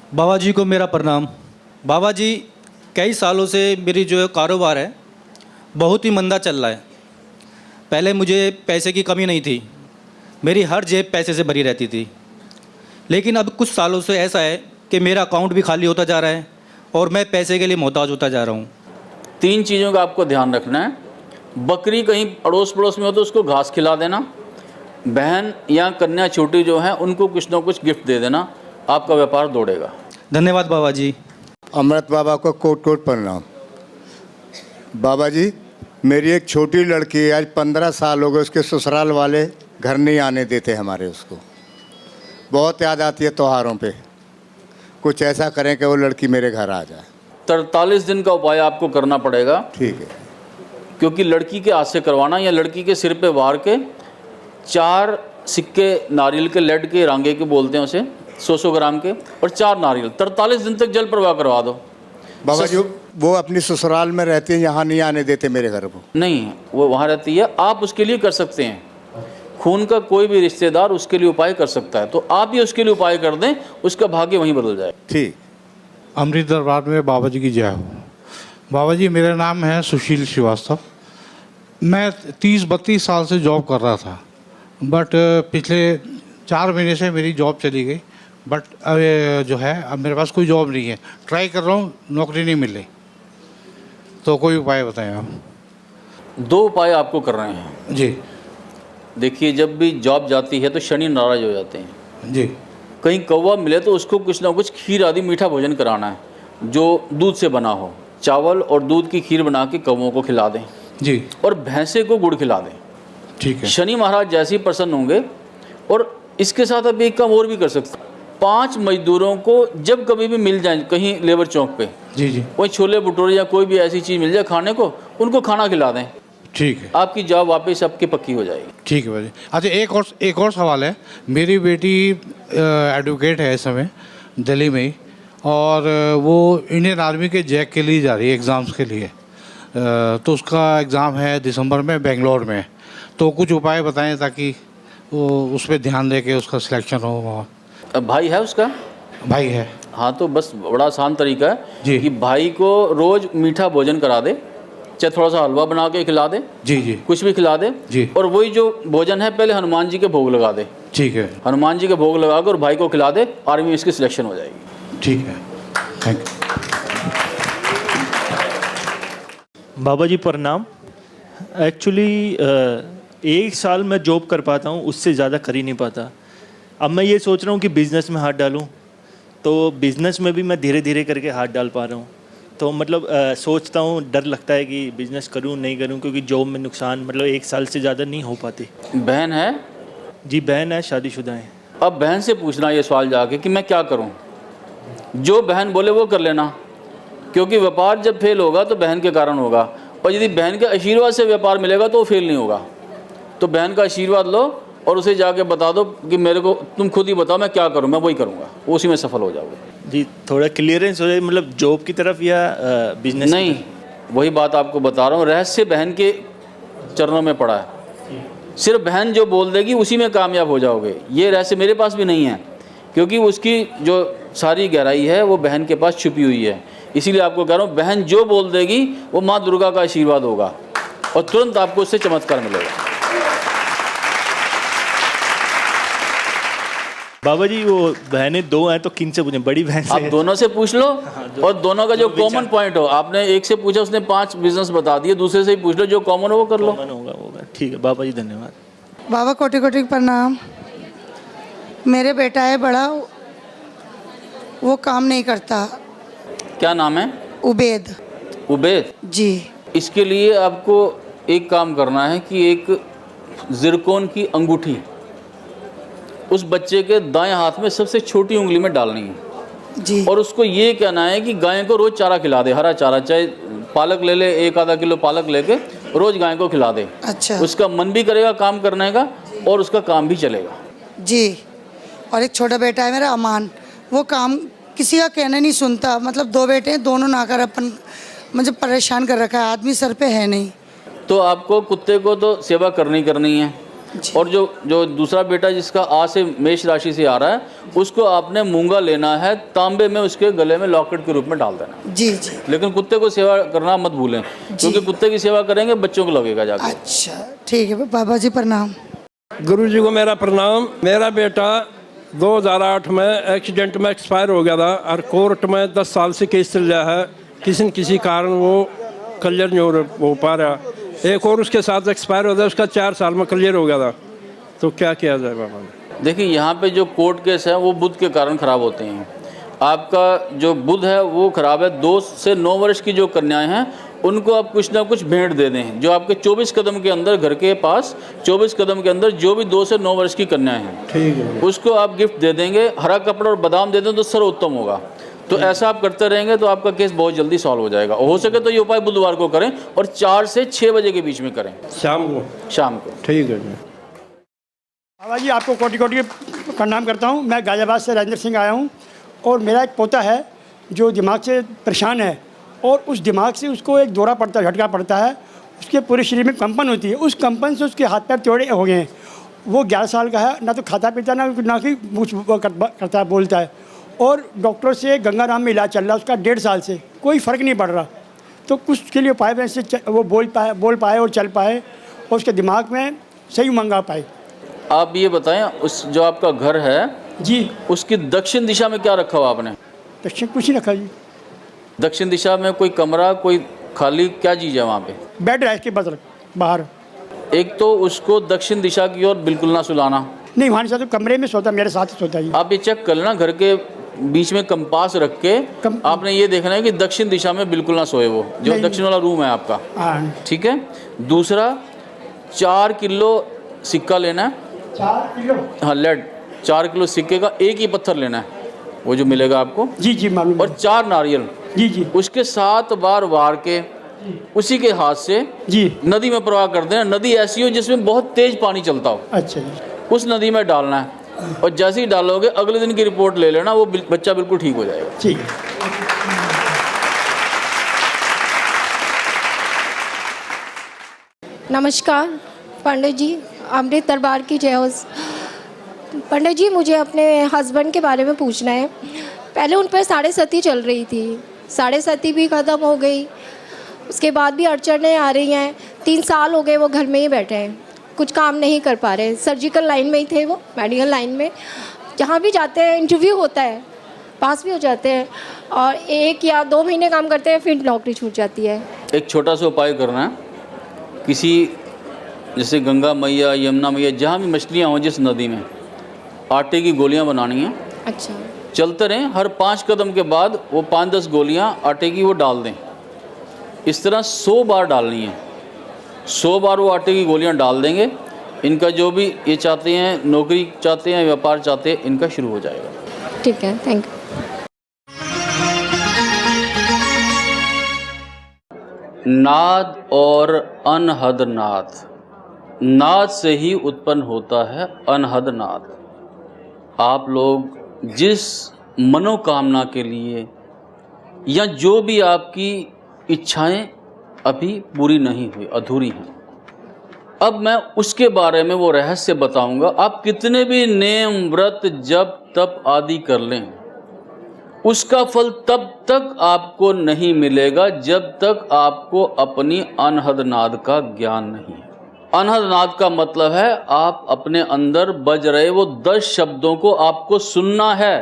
बाबा जी को मेरा प्रणाम। बाबा जी, कई सालों से मेरी जो कारोबार है बहुत ही मंदा चल रहा है। पहले मुझे पैसे की कमी नहीं थी, मेरी हर जेब पैसे से भरी रहती थी। लेकिन अब कुछ सालों से ऐसा है कि मेरा अकाउंट भी खाली होता जा रहा है और मैं पैसे के लिए मोहताज होता जा रहा हूँ। 3 चीज़ों का आपको ध्यान रखना है। बकरी कहीं अड़ोस पड़ोस में हो तो उसको घास खिला देना। बहन या कन्या छोटी जो है उनको कुछ ना कुछ गिफ्ट दे देना, आपका व्यापार दौड़ेगा। धन्यवाद बाबा जी। अमृत बाबा को कोट कोट प्रणाम। बाबा जी, मेरी एक छोटी लड़की है, आज 15 साल हो गए, उसके ससुराल वाले घर नहीं आने देते हमारे। उसको बहुत याद आती है त्योहारों पे। कुछ ऐसा करें कि वो लड़की मेरे घर आ जाए। 43 दिन का उपाय आपको करना पड़ेगा, ठीक है। क्योंकि लड़की के हाथ से करवाना या लड़की के सिर पे वार के 4 सिक्के नारियल के, लेड के, रांगे के बोलते हैं उसे, 100 ग्राम के, और 4 नारियल 43 दिन तक जल प्रवाह करवा दो। बाबा जी, वो अपनी ससुराल में रहती है, यहाँ नहीं आने देते मेरे घर को। नहीं, वो वहाँ रहती है, आप उसके लिए कर सकते हैं। खून का कोई भी रिश्तेदार उसके लिए उपाय कर सकता है, तो आप ही उसके लिए उपाय कर दें, उसका भाग्य वहीं बदल जाए। ठीक। अमृत दरबार में बाबा जी की जय हो। बाबा जी, मेरा नाम है सुशील श्रीवास्तव। मैं 30-32 साल से जॉब कर रहा था, बट पिछले 4 महीने से मेरी जॉब चली गई। बट अब जो है, अब मेरे पास कोई जॉब नहीं है। ट्राई कर रहा हूँ, नौकरी नहीं मिल रही। तो कोई उपाय बताएं आप। 2 उपाय आपको कर रहे हैं जी देखिए, जब भी जॉब जाती है तो शनि नाराज हो जाते हैं। जी। कहीं कौवा मिले तो उसको कुछ ना कुछ खीर आदि मीठा भोजन कराना है जो दूध से बना हो। चावल और दूध की खीर बना के कौवों को खिला दें जी। और भैंसे को गुड़ खिला दें। ठीक है। शनि महाराज जैसे ही प्रसन्न होंगे। और इसके साथ अब एक काम और भी कर सकते हैं। 5 मजदूरों को जब कभी भी मिल जाए कहीं लेबर चौक पे, जी जी। कोई छोले भटूरे या कोई भी ऐसी चीज़ मिल जाए खाने को, उनको खाना खिला दें। ठीक है। आपकी जॉब वापस आपकी पक्की हो जाएगी। ठीक है भाई। अच्छा, एक और सवाल है। मेरी बेटी एडवोकेट है इस समय दिल्ली में ही, और वो इंडियन आर्मी के जैक के लिए जा रही है एग्ज़ाम्स के लिए। तो उसका एग्ज़ाम है दिसंबर में, बेंगलोर में। तो कुछ उपाय बताएं ताकि वो उस पर ध्यान दे के उसका सिलेक्शन हो वहाँ। अब भाई है उसका? भाई है। हाँ, तो बस बड़ा आसान तरीका है जी। कि भाई को रोज़ मीठा भोजन करा दे, चाहे थोड़ा सा हलवा बना के खिला दे, जी जी। कुछ भी खिला दे जी। और वही जो भोजन है पहले हनुमान जी के भोग लगा दे। ठीक है। हनुमान जी के भोग लगा कर और भाई को खिला दे, आर्मी में इसकी सिलेक्शन हो जाएगी। ठीक है। Thank you. बाबा जी प्रणाम। एक्चुअली 1 साल मैं जॉब कर पाता हूँ, उससे ज़्यादा कर ही नहीं पाता। अब मैं ये सोच रहा हूँ कि बिज़नेस में हाथ डालूँ, तो बिज़नेस में भी मैं धीरे धीरे करके हाथ डाल पा रहा हूँ। तो मतलब सोचता हूँ, डर लगता है कि बिज़नेस करूँ नहीं करूँ, क्योंकि जॉब में नुकसान मतलब 1 साल से ज़्यादा नहीं हो पाती। बहन है? जी बहन है, शादीशुदा है। अब बहन से पूछना ये सवाल जाके कि मैं क्या करूं। जो बहन बोले वो कर लेना, क्योंकि व्यापार जब फेल होगा तो बहन के कारण होगा, और यदि बहन के आशीर्वाद से व्यापार मिलेगा तो वो फेल नहीं होगा। तो बहन का आशीर्वाद लो और उसे जाके बता दो कि मेरे को तुम खुद ही बताओ मैं क्या करूं, मैं वही करूंगा, उसी में सफल हो जाओगे। जी, थोड़ा क्लियरेंस हो जाए, मतलब जॉब की तरफ या बिजनेस? नहीं, वही बात आपको बता रहा हूँ, रहस्य बहन के चरणों में पड़ा है। सिर्फ बहन जो बोल देगी उसी में कामयाब हो जाओगे। ये रहस्य मेरे पास भी नहीं है, क्योंकि उसकी जो सारी गहराई है वो बहन के पास छुपी हुई है। इसीलिए आपको कह रहा हूँ, बहन जो बोल देगी वो माँ दुर्गा का आशीर्वाद होगा और तुरंत आपको उससे चमत्कार मिलेगा। बाबा जी, वो बहनें 2 हैं तो किन से पूछें? बड़ी बहन से? आप दोनों से पूछ लो और दोनों का जो कॉमन पॉइंट हो, आपने एक से पूछा उसने 5 बिजनेस बता दिए, दूसरे से ही पूछ लो, जो कॉमन हो वो कर लो। कॉमन होगा। ठीक है बाबा जी, धन्यवाद। बाबा कोटि कोटि प्रणाम। मेरे बेटा है बड़ा, वो काम नहीं करता। क्या नाम है? उबैद। उबैद जी। इसके लिए आपको एक काम करना है कि एक जिरकोन की अंगूठी उस बच्चे के दाएं हाथ में सबसे छोटी उंगली में डालनी है जी। और उसको ये कहना है कि गाय को रोज़ चारा खिला दे, हरा चारा, चाहे पालक ले ले, 1-आधा किलो पालक लेके रोज़ गाय को खिला दे। अच्छा। उसका मन भी करेगा काम करने का और उसका काम भी चलेगा। जी। और एक छोटा बेटा है मेरा अमान, वो काम किसी का कहना नहीं सुनता। मतलब 2 बेटे हैं, दोनों नाकर अपन मुझे परेशान कर रखा है, आदमी सर पे है नहीं। तो आपको कुत्ते को तो सेवा करनी है, और जो दूसरा बेटा जिसका आ से मेष राशि से आ रहा है, उसको आपने मूंगा लेना है, तांबे में उसके गले में लॉकेट के रूप में डाल देना। जी जी। लेकिन कुत्ते को सेवा करना मत भूलें, क्योंकि कुत्ते की सेवा करेंगे बच्चों को लगेगा जाकर। अच्छा ठीक है बाबा जी, प्रणाम। गुरु जी को मेरा प्रणाम। मेरा बेटा 2008 में एक्सीडेंट में एक्सपायर हो गया था और कोर्ट में 10 साल से केस चल रहा है। किसी न किसी कारण वो क्लियर नहीं हो पा रहा। एक और उसके साथ एक्सपायर हो गया, उसका 4 साल में क्लियर हो गया था। तो क्या किया जाए बाबा? देखिए, यहाँ पे जो कोर्ट केस है वो बुध के कारण खराब होते हैं। आपका जो बुध है वो खराब है। 2 से 9 वर्ष की जो कन्याएं हैं उनको आप कुछ ना कुछ भेंट दे दें। जो आपके 24 कदम के अंदर, घर के पास 24 कदम के अंदर जो भी 2 से 9 वर्ष की कन्याएं हैं, ठीक है, उसको आप गिफ्ट दे देंगे। हरा कपड़ा और बादाम दे दें तो सर्वोत्तम होगा। तो ऐसा आप करते रहेंगे तो आपका केस बहुत जल्दी सॉल्व हो जाएगा। हो सके तो ये उपाय बुधवार को करें और 4 से 6 बजे के बीच में करें, शाम को। ठीक है जी। बाबा जी, आपको कोटि कोटि प्रणाम करता हूँ। मैं गाजियाबाद से राजेंद्र सिंह आया हूँ और मेरा एक पोता है जो दिमाग से परेशान है और उस दिमाग से उसको एक दौरा पड़ता है, झटका पड़ता है। उसके पूरे शरीर में कंपन होती है। उस कंपन से उसके हाथ पैर टेढ़े हो गए हैं। वो 11 साल का है, ना तो खाता पीता ना कि मुँह करता है, बोलता है। और डॉक्टर से गंगाराम में इलाज चल रहा है उसका 1.5 साल से, कोई फ़र्क नहीं पड़ रहा। तो कुछ के लिए उपाय वैसे वो बोल पाए और चल पाए और उसके दिमाग में सही मंगा पाए। आप ये बताएं, उस जो आपका घर है जी, उसकी दक्षिण दिशा में क्या रखा हुआ आपने? दक्षिण कुछ नहीं रखा जी। दक्षिण दिशा में कोई कमरा, कोई खाली क्या चीज़ है वहाँ पे? बेड है इसके बदल बाहर। एक तो उसको दक्षिण दिशा की ओर बिल्कुल ना सुलाना। नहीं, वहाँ से तो कमरे में सोता, मेरे साथ ही सोता है। आप ये चेक कर लेना, घर के बीच में कंपास रख के आपने ये देखना है कि दक्षिण दिशा में बिल्कुल ना सोए वो, जो दक्षिण वाला रूम है आपका। हाँ ठीक है। दूसरा, 4 किलो सिक्का लेना है। 4 किलो? हाँ, लेड 4 किलो सिक्के का एक ही पत्थर लेना है, वो जो मिलेगा आपको। जी जी मालूम। और 4 नारियल। जी जी। उसके 7 बार वार के उसी के हाथ से जी नदी में प्रवाह कर देना। नदी ऐसी हो जिसमें बहुत तेज पानी चलता हो। अच्छा जी। उस नदी में डालना है और जैसे ही डालोगे अगले दिन की रिपोर्ट ले लेना, वो बच्चा बिल्कुल ठीक हो जाएगा। ठीक। नमस्कार पंडित जी, अमृत दरबार की जय हो। पंडित जी, मुझे अपने हस्बैंड के बारे में पूछना है। पहले उन पर 7.5 चल रही थी, 7.5 भी ख़त्म हो गई। उसके बाद भी अड़चनें आ रही हैं। 3 साल हो गए वो घर में ही बैठे हैं, कुछ काम नहीं कर पा रहे। सर्जिकल लाइन में ही थे वो, मेडिकल लाइन में। जहाँ भी जाते हैं इंटरव्यू होता है, पास भी हो जाते हैं और 1 या 2 महीने काम करते हैं, फिर नौकरी छूट जाती है। एक छोटा सा उपाय करना है, किसी जैसे गंगा मैया, यमुना मैया, जहाँ भी मछलियाँ हों जिस नदी में, आटे की गोलियाँ बनानी हैं। अच्छा। चलते रहें, हर 5 कदम के बाद वो 5-10 गोलियाँ आटे की वो डाल दें। इस तरह 100 बार डालनी है। 100 बार वो आटे की गोलियां डाल देंगे। इनका जो भी ये चाहते हैं, नौकरी चाहते हैं, व्यापार चाहते हैं, इनका शुरू हो जाएगा। ठीक है, थैंक यू। नाद और अनहद नाद, नाद से ही उत्पन्न होता है अनहद नाद। आप लोग जिस मनोकामना के लिए या जो भी आपकी इच्छाएं अभी पूरी नहीं हुई, अधूरी हैं, अब मैं उसके बारे में वो रहस्य बताऊंगा। आप कितने भी नेम, व्रत, जप, तप आदि कर लें, उसका फल तब तक आपको नहीं मिलेगा जब तक आपको अपनी अनहद नाद का ज्ञान नहीं है। अनहद नाद का मतलब है आप अपने अंदर बज रहे वो 10 शब्दों को आपको सुनना है।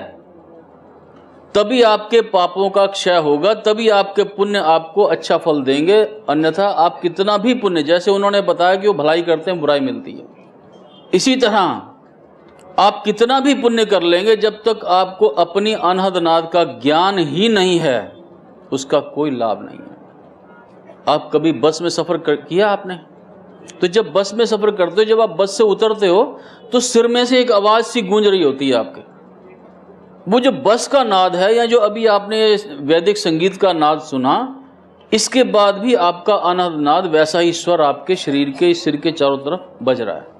तभी आपके पापों का क्षय होगा, तभी आपके पुण्य आपको अच्छा फल देंगे। अन्यथा आप कितना भी पुण्य, जैसे उन्होंने बताया कि वो भलाई करते हैं बुराई मिलती है, इसी तरह आप कितना भी पुण्य कर लेंगे, जब तक आपको अपनी अनहद नाद का ज्ञान ही नहीं है, उसका कोई लाभ नहीं है। आप कभी बस में सफ़र किया आपने? तो जब बस में सफ़र करते हो, जब आप बस से उतरते हो, तो सिर में से एक आवाज़ सी गूंज रही होती है आपके। वो जो बस का नाद है, या जो अभी आपने वैदिक संगीत का नाद सुना, इसके बाद भी आपका अनहद नाद वैसा ही स्वर आपके शरीर के, सिर के चारों तरफ बज रहा है।